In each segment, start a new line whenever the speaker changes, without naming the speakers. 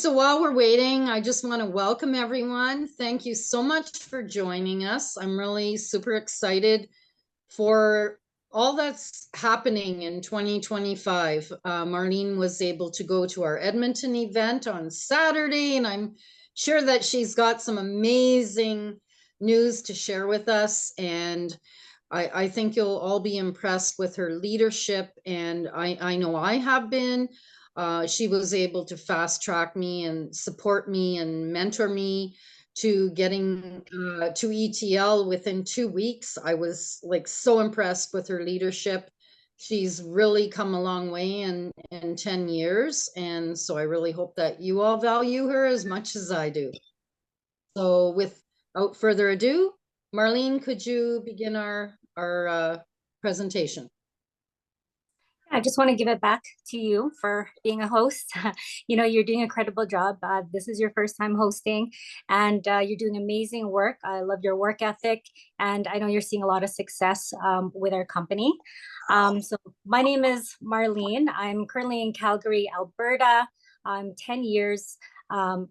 So while we're waiting, I just want to welcome everyone. Thank you so much for joining us. I'm really super excited for all that's happening in 2025. Marlene was able to go to our Edmonton event on Saturday, and I'm sure that she's got some amazing news to share with us. And I think you'll all be impressed with her leadership, and I know I have been. She was able to fast track me and support me and mentor me to getting to ETL within 2 weeks. I was like so impressed with her leadership. She's really come a long way in 10 years. And so I really hope that you all value her as much as I do. So without further ado, Marlene, could you begin our presentation?
I just want to give it back to you for being a host. You're doing an incredible job. This is your first time hosting, and you're doing amazing work. I love your work ethic, and I know you're seeing a lot of success with our company. So my name is Marlene. I'm currently in Calgary, Alberta. I'm 10 years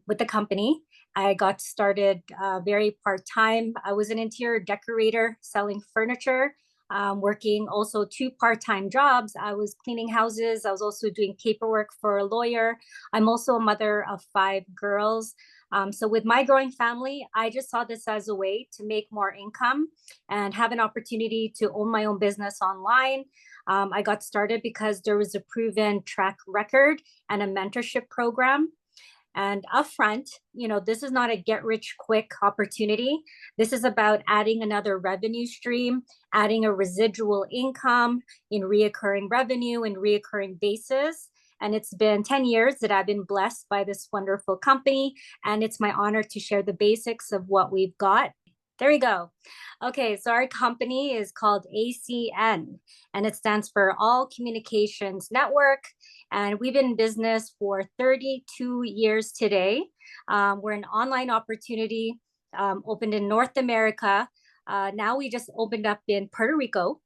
with the company. I got started very part-time. I was an interior decorator selling furniture, working also two part-time jobs. I was cleaning houses. I was also doing paperwork for a lawyer. I'm also a mother of five girls. So with my growing family, I just saw this as a way to make more income and have an opportunity to own my own business online. I got started because there was a proven track record and a mentorship program. And upfront, this is not a get rich quick opportunity. This is about adding another revenue stream, adding a residual income in reoccurring revenue and reoccurring basis. And it's been 10 years that I've been blessed by this wonderful company. And it's my honor to share the basics of what we've got. There we go. Okay, so our company is called ACN, and it stands for All Communications Network. And we've been in business for 32 years today. We're an online opportunity, opened in North America. Now we just opened up in Puerto Rico.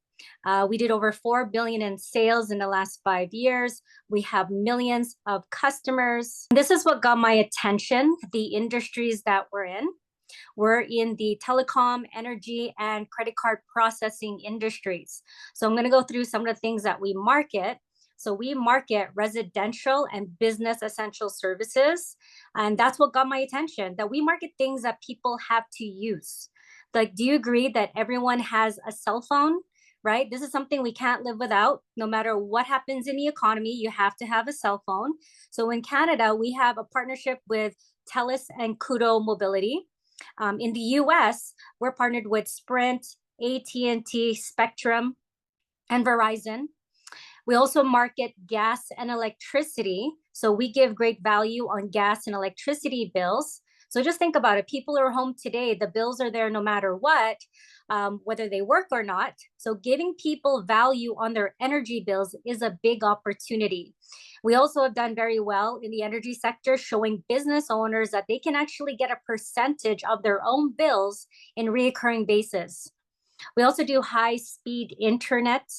We did over 4 billion in sales in the last 5 years. We have millions of customers. This is what got my attention, the industries that we're in. We're in the telecom, energy, and credit card processing industries. So I'm going to go through some of the things that we market. So we market residential and business essential services. And that's what got my attention, that we market things that people have to use. Like, do you agree that everyone has a cell phone, right? This is something we can't live without. No matter what happens in the economy, you have to have a cell phone. So in Canada, we have a partnership with TELUS and Koodo Mobility. In the US, we're partnered with Sprint, AT&T, Spectrum, and Verizon. We also market gas and electricity. So we give great value on gas and electricity bills. So just think about it. People are home today. The bills are there no matter what, whether they work or not. So giving people value on their energy bills is a big opportunity. We also have done very well in the energy sector, showing business owners that they can actually get a percentage of their own bills in reoccurring basis. We also do high speed internet.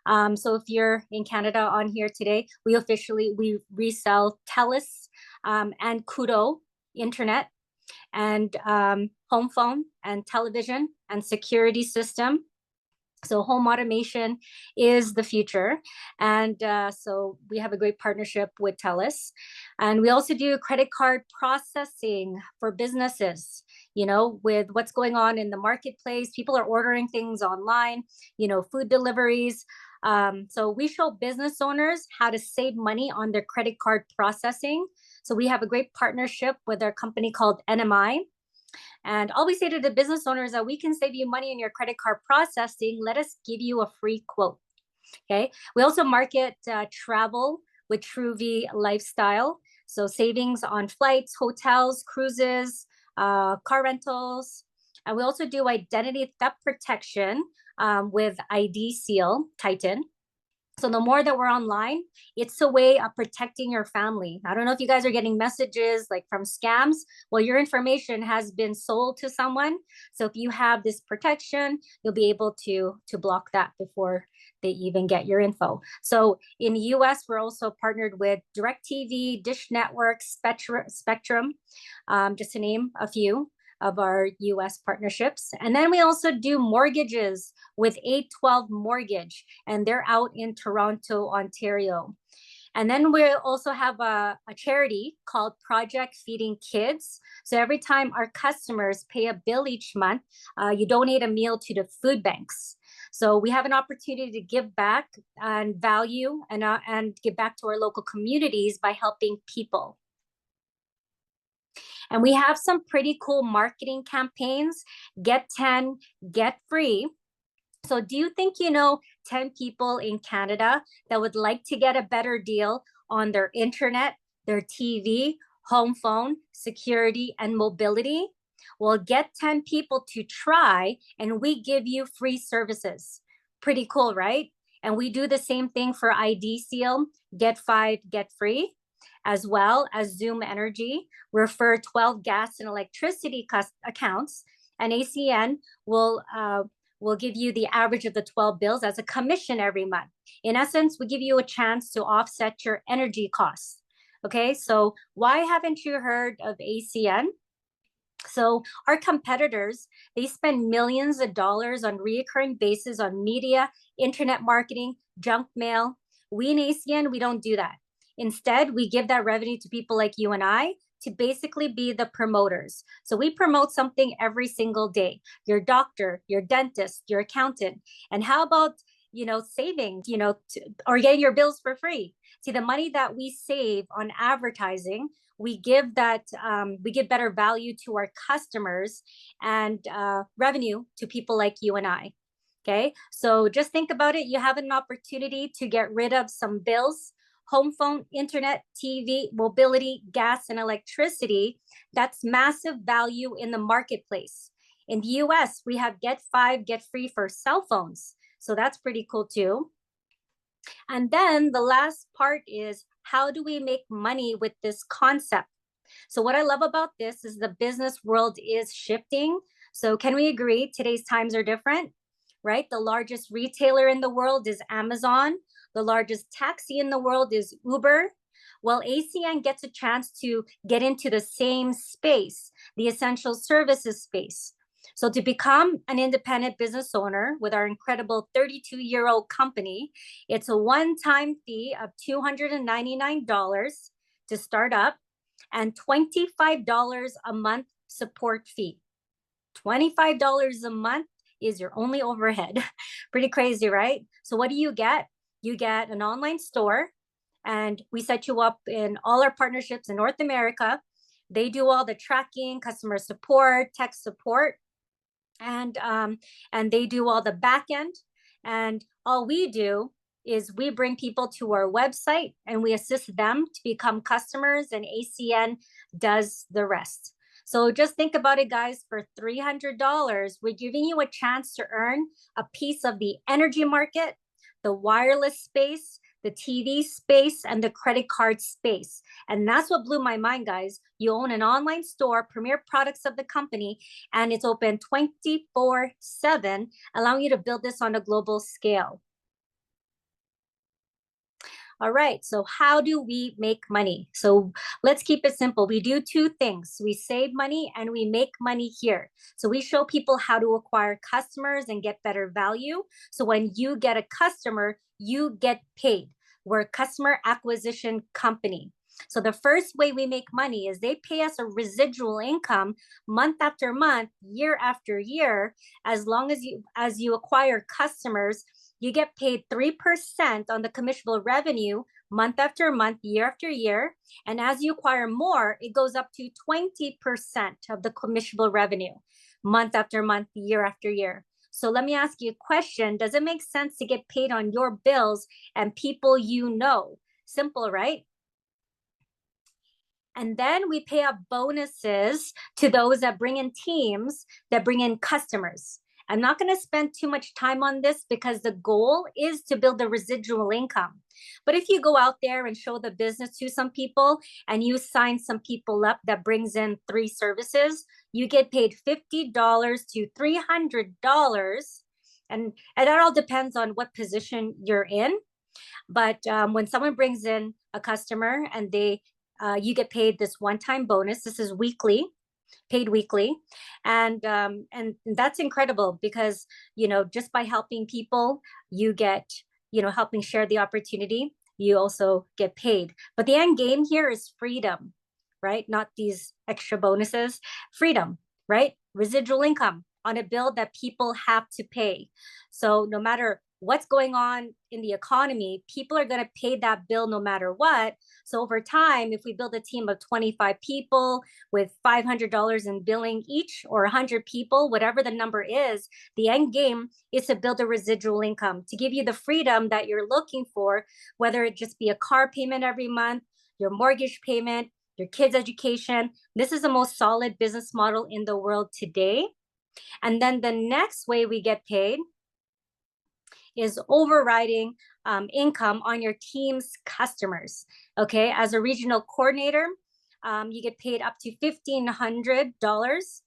So if you're in Canada on here today, we resell TELUS and Koodo internet and home phone and television and security system. So home automation is the future. And so we have a great partnership with TELUS. And we also do credit card processing for businesses. With what's going on in the marketplace, people are ordering things online, food deliveries. So we show business owners how to save money on their credit card processing. So we have a great partnership with our company called NMI. And all we say to the business owners that we can save you money in your credit card processing. Let us give you a free quote. Okay. We also market travel with TrueV Lifestyle. So savings on flights, hotels, cruises, car rentals. And we also do identity theft protection with ID Seal Titan. So the more that we're online, it's a way of protecting your family. I don't know if you guys are getting messages like from scams. Well, your information has been sold to someone. So if you have this protection, you'll be able to block that before they even get your info. So in the US, we're also partnered with DirecTV, Dish Network, Spectrum, just to name a few of our US partnerships. And then we also do mortgages with 812 Mortgage, and they're out in Toronto, Ontario. And then we also have a charity called Project Feeding Kids. So every time our customers pay a bill each month, you donate a meal to the food banks. So we have an opportunity to give back and value and give back to our local communities by helping people. And we have some pretty cool marketing campaigns. Get 10, get free. So do you think you know 10 people in Canada that would like to get a better deal on their internet, their TV, home phone, security, and mobility? Well, get 10 people to try, and we give you free services. Pretty cool, right? And we do the same thing for ID Seal, get 5, get free, as well as Zoom Energy. Refer 12 gas and electricity accounts, and ACN will give you the average of the 12 bills as a commission every month. In essence, we give you a chance to offset your energy costs. Okay, so why haven't you heard of ACN? So our competitors, they spend millions of dollars on recurring basis on media, internet marketing, junk mail. We in ACN, we don't do that. Instead, we give that revenue to people like you and I to basically be the promoters. So we promote something every single day. Your doctor, your dentist, your accountant. And how about, saving, or getting your bills for free? See, the money that we save on advertising, we give better value to our customers and revenue to people like you and I. Okay, so just think about it. You have an opportunity to get rid of some bills: home phone, internet, TV, mobility, gas, and electricity. That's massive value in the marketplace. In the US, we have get 5, get free for cell phones. So that's pretty cool too. And then the last part is, how do we make money with this concept? So what I love about this is the business world is shifting. So can we agree today's times are different, right? The largest retailer in the world is Amazon. The largest taxi in the world is Uber. Well, ACN gets a chance to get into the same space, the essential services space. So to become an independent business owner with our incredible 32-year-old company, it's a one-time fee of $299 to start up and $25 a month support fee. $25 a month is your only overhead. Pretty crazy, right? So what do you get? You get an online store, and we set you up in all our partnerships in North America. They do all the tracking, customer support, tech support, and they do all the back end. And all we do is we bring people to our website and we assist them to become customers, and ACN does the rest. So just think about it, guys. For $300, we're giving you a chance to earn a piece of the energy market, the wireless space, the TV space, and the credit card space. And that's what blew my mind, guys. You own an online store, premier products of the company, and it's open 24/7, allowing you to build this on a global scale. All right, so how do we make money? So let's keep it simple. We do two things. We save money and we make money here. So we show people how to acquire customers and get better value. So when you get a customer, you get paid. We're a customer acquisition company. So the first way we make money is they pay us a residual income month after month, year after year. As long as you acquire customers, you get paid 3% on the commissionable revenue month after month, year after year. And as you acquire more, it goes up to 20% of the commissionable revenue month after month, year after year. So let me ask you a question. Does it make sense to get paid on your bills and people you know? Simple, right? And then we pay out bonuses to those that bring in teams, that bring in customers. I'm not going to spend too much time on this because the goal is to build the residual income. But if you go out there and show the business to some people and you sign some people up that brings in 3 services, you get paid $50 to $300 And that all depends on what position you're in. But when someone brings in a customer and you get paid this one-time bonus, this is weekly, paid weekly, and that's incredible because just by helping people, you get helping share the opportunity, you also get paid. But the end game here is freedom, right? Not these extra bonuses, freedom, right? Residual income on a bill that people have to pay. So no matter what's going on in the economy, people are going to pay that bill no matter what. So over time, if we build a team of 25 people with $500 in billing each, or 100 people, whatever the number is, the end game is to build a residual income to give you the freedom that you're looking for, whether it just be a car payment every month, your mortgage payment, your kids' education. This is the most solid business model in the world today. And then the next way we get paid is overriding income on your team's customers. Okay, as a regional coordinator, you get paid up to $1,500.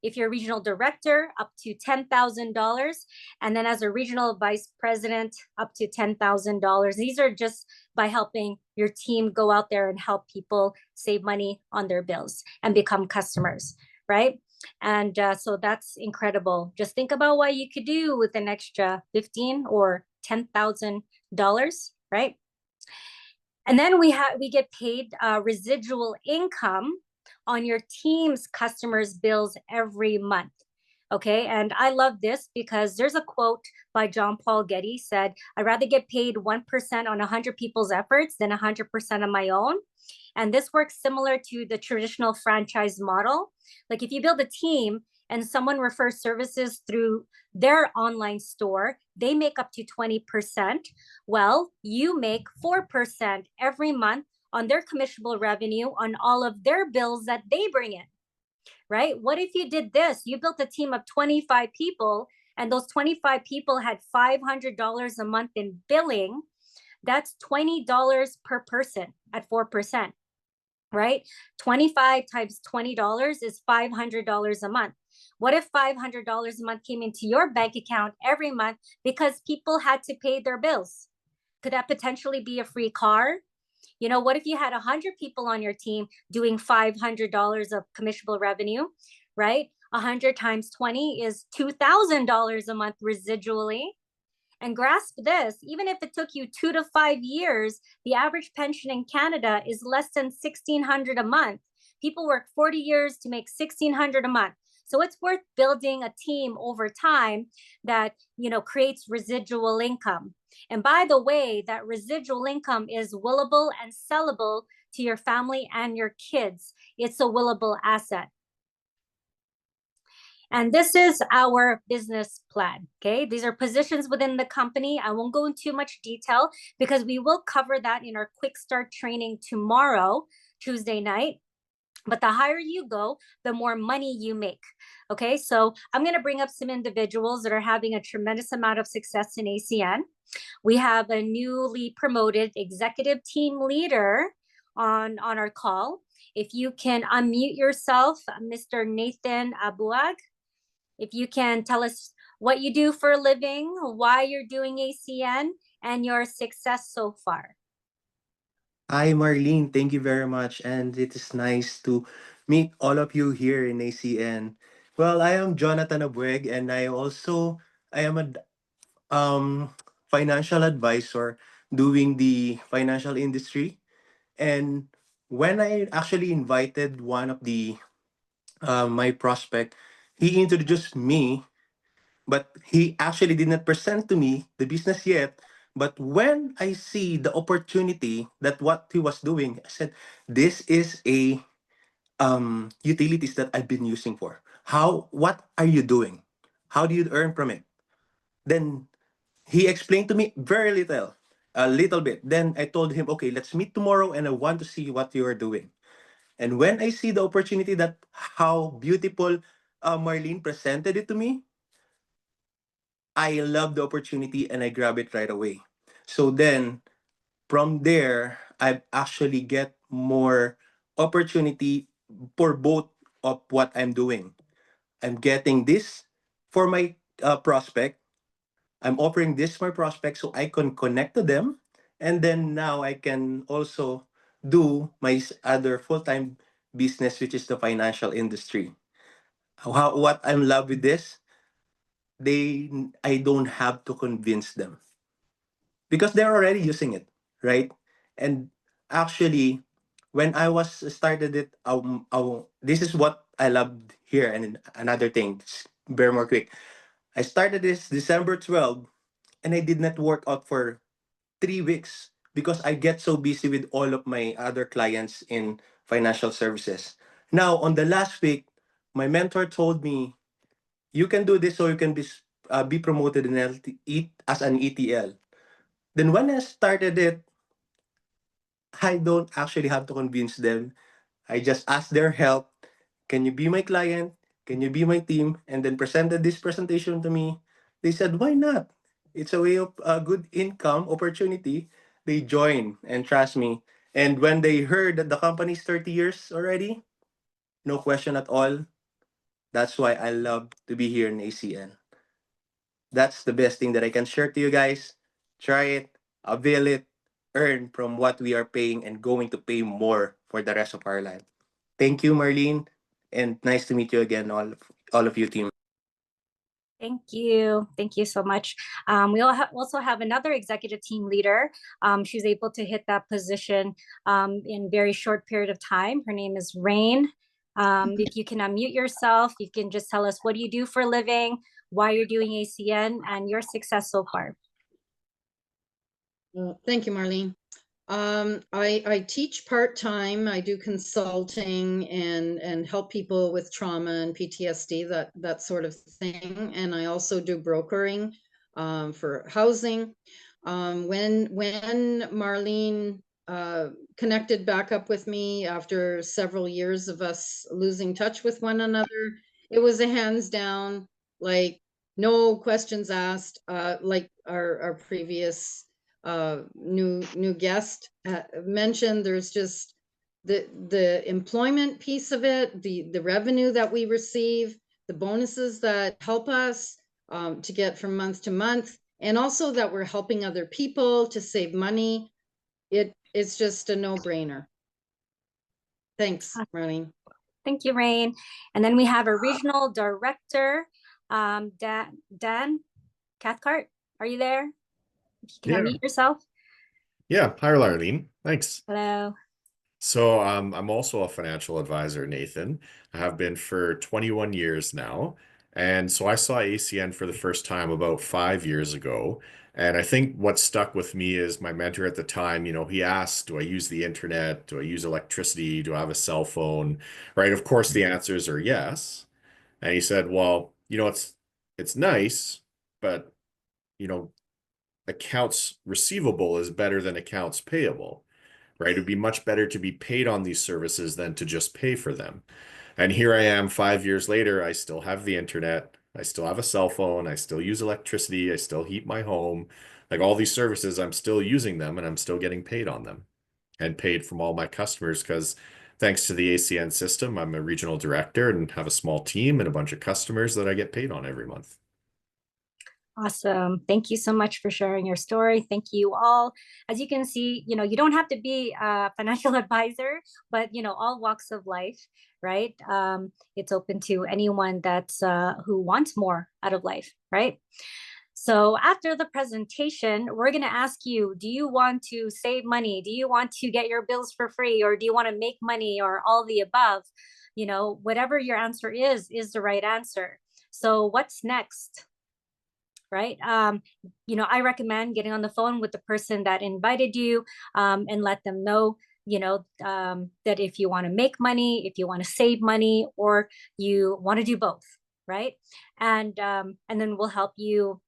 If you're a regional director, up to $10,000. And then as a regional vice president, up to $10,000. These are just by helping your team go out there and help people save money on their bills and become customers, right? And so that's incredible. Just think about what you could do with an extra $15,000 or $10,000, right? And then we get paid residual income on your team's customers' bills every month. Okay, and I love this because there's a quote by John Paul Getty said, "I'd rather get paid 1% on 100 people's efforts than 100% of my own." And this works similar to the traditional franchise model. Like if you build a team and someone refers services through their online store, they make up to 20%. Well, you make 4% every month on their commissionable revenue on all of their bills that they bring in, right? What if you did this? You built a team of 25 people and those 25 people had $500 a month in billing. That's $20 per person at 4%, right? 25 times $20 is $500 a month. What if $500 a month came into your bank account every month because people had to pay their bills? Could that potentially be a free car? What if you had 100 people on your team doing $500 of commissionable revenue, right? 100 times 20 is $2,000 a month residually. And grasp this, even if it took you 2 to 5 years, the average pension in Canada is less than $1,600 a month. People work 40 years to make $1,600 a month. So it's worth building a team over time that, creates residual income. And by the way, that residual income is willable and sellable to your family and your kids. It's a willable asset. And this is our business plan, okay? These are positions within the company. I won't go into too much detail because we will cover that in our quick start training tomorrow, Tuesday night. But the higher you go, the more money you make, okay? So I'm gonna bring up some individuals that are having a tremendous amount of success in ACN. We have a newly promoted executive team leader on our call. If you can unmute yourself, Mr. Nathan Abuag. If you can tell us what you do for a living, why you're doing ACN, and your success so far.
Hi, Marlene. Thank you very much. And it is nice to meet all of you here in ACN. Well, I am Jonathan Abueg, and I am a financial advisor doing the financial industry. And when I actually invited one of the my prospect, he introduced me, but he actually did not present to me the business yet. But when I see the opportunity that what he was doing, I said, "This is a utilities that I've been using for. What are you doing? How do you earn from it?" Then he explained to me very little, a little bit. Then I told him, "Okay, let's meet tomorrow, and I want to see what you are doing." And when I see the opportunity that how beautiful Marlene presented it to me, I love the opportunity and I grab it right away. So then from there, I actually get more opportunity for both of what I'm doing. I'm getting this for my prospect, I'm offering this to my prospects so I can connect to them. And then now I can also do my other full-time business, which is the financial industry. What I'm love with this, I don't have to convince them because they're already using it, right? And actually, when I was started it, this is what I loved here. And another thing, bear more quick. I started this December 12th, and I did not work out for 3 weeks because I get so busy with all of my other clients in financial services. Now, on the last week, my mentor told me, you can do this so you can be promoted in as an ETL. Then when I started it, I don't actually have to convince them. I just ask their help. Can you be my client? Can you be my team? And then presented this presentation to me. They said, why not? It's a way of a good income opportunity. They join and trust me. And when they heard that the company is 30 years already, no question at all. That's why I love to be here in ACN. That's the best thing that I can share to you guys. Try it, avail it, earn from what we are paying and going to pay more for the rest of our life. Thank you, Marlene, and nice to meet you again, all of you team.
Thank you. Thank you so much. We also have another executive team leader. She's able to hit that position in very short period of time. Her name is Rain. If you can unmute yourself, you can just tell us what do you do for a living, why you're doing ACN, and your success so far.
Thank you, Marlene. I teach part-time. I do consulting and help people with trauma and PTSD, that sort of thing. And I also do brokering for housing. When Marlene connected back up with me after several years of us losing touch with one another, it was a hands down, like no questions asked, like our previous new guest mentioned. There's just the employment piece of it, the revenue that we receive, the bonuses that help us to get from month to month, and also that we're helping other people to save money. It's just a no-brainer. Thanks, Marlene.
Thank you, Rain. And then we have a regional director, Dan Cathcart. Are you there? If you can unmute yourself.
Yeah. Hi, Larlene. Thanks.
Hello.
So I'm also a financial advisor, Nathan. I have been for 21 years now. And so I saw ACN for the first time about 5 years ago. And I think what stuck with me is my mentor at the time, he asked, do I use the internet? Do I use electricity? Do I have a cell phone? Right? Of course, the answers are yes. And he said, well, it's nice, but, accounts receivable is better than accounts payable, right? It'd be much better to be paid on these services than to just pay for them. And here I am 5 years later, I still have the internet, I still have a cell phone, I still use electricity, I still heat my home. Like all these services, I'm still using them and I'm still getting paid on them and paid from all my customers because thanks to the ACN system, I'm a regional director and have a small team and a bunch of customers that I get paid on every month.
Awesome. Thank you so much for sharing your story. Thank you all. As you can see, you don't have to be a financial advisor, but, all walks of life, right? It's open to anyone that's who wants more out of life, right? So after the presentation, we're going to ask you, do you want to save money? Do you want to get your bills for free? Or do you want to make money or all the above? Whatever your answer is the right answer. So what's next? Right? I recommend getting on the phone with the person that invited you and let them know, that if you want to make money, if you want to save money, or you want to do both, right? And then they'll help you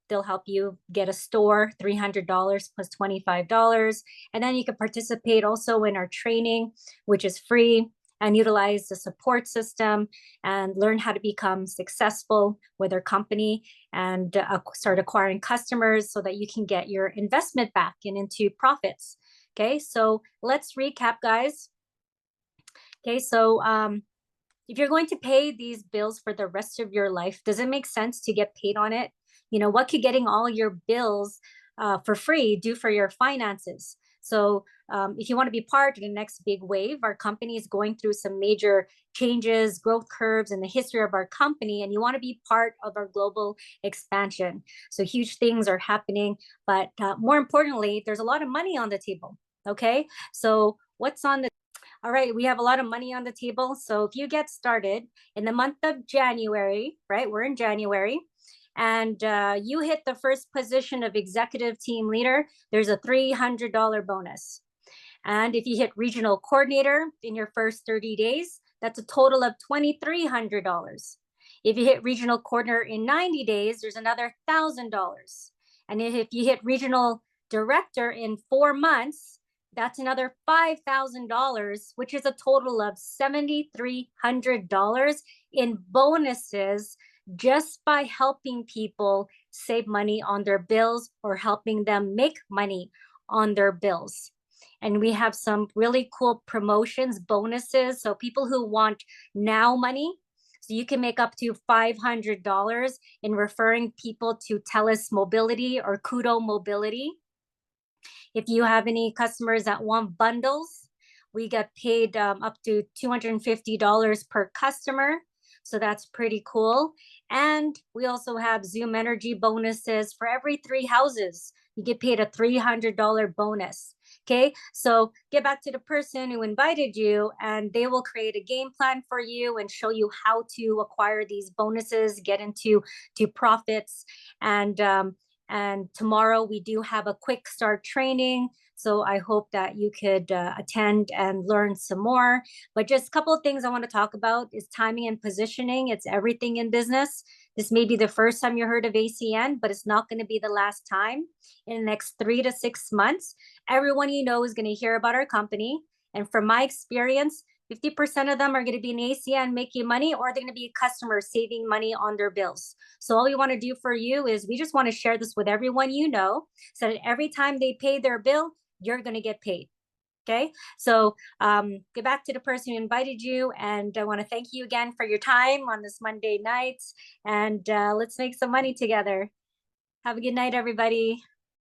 get a store, $300 plus $25. And then you can participate also in our training, which is free, and utilize the support system and learn how to become successful with our company and start acquiring customers so that you can get your investment back and into profits. Okay, so let's recap, guys. Okay, so if you're going to pay these bills for the rest of your life, does it make sense to get paid on it? what could getting all your bills for free do for your finances? So if you want to be part of the next big wave, our company is going through some major changes, growth curves in the history of our company, and you want to be part of our global expansion. So huge things are happening, but more importantly, there's a lot of money on the table. Okay, so what's on the all right, we have a lot of money on the table. So if you get started in the month of January, right? We're in January, and you hit the first position of executive team leader, there's a $300 bonus. And if you hit regional coordinator in your first 30 days, that's a total of $2,300. If you hit regional coordinator in 90 days, there's another $1,000. And if you hit regional director in 4 months, that's another $5,000, which is a total of $7,300 in bonuses just by helping people save money on their bills or helping them make money on their bills. And we have some really cool promotions, bonuses. So people who want now money, so you can make up to $500 in referring people to TELUS Mobility or Koodo Mobility. If you have any customers that want bundles, we get paid up to $250 per customer. So that's pretty cool. And we also have Zoom Energy bonuses for every 3 houses. You get paid a $300 bonus. Okay, so get back to the person who invited you and they will create a game plan for you and show you how to acquire these bonuses, get into profits. And tomorrow we do have a quick start training. So I hope that you could attend and learn some more. But just a couple of things I want to talk about is timing and positioning. It's everything in business. This may be the first time you heard of ACN, but it's not going to be the last time. In the next 3 to 6 months, everyone you know is going to hear about our company. And from my experience, 50% of them are going to be in ACN making money, or they're going to be customers saving money on their bills. So all we want to do for you is we just want to share this with everyone you know, so that every time they pay their bill, you're going to get paid. Okay, so get back to the person who invited you, and I want to thank you again for your time on this Monday night, and let's make some money together. Have a good night, everybody.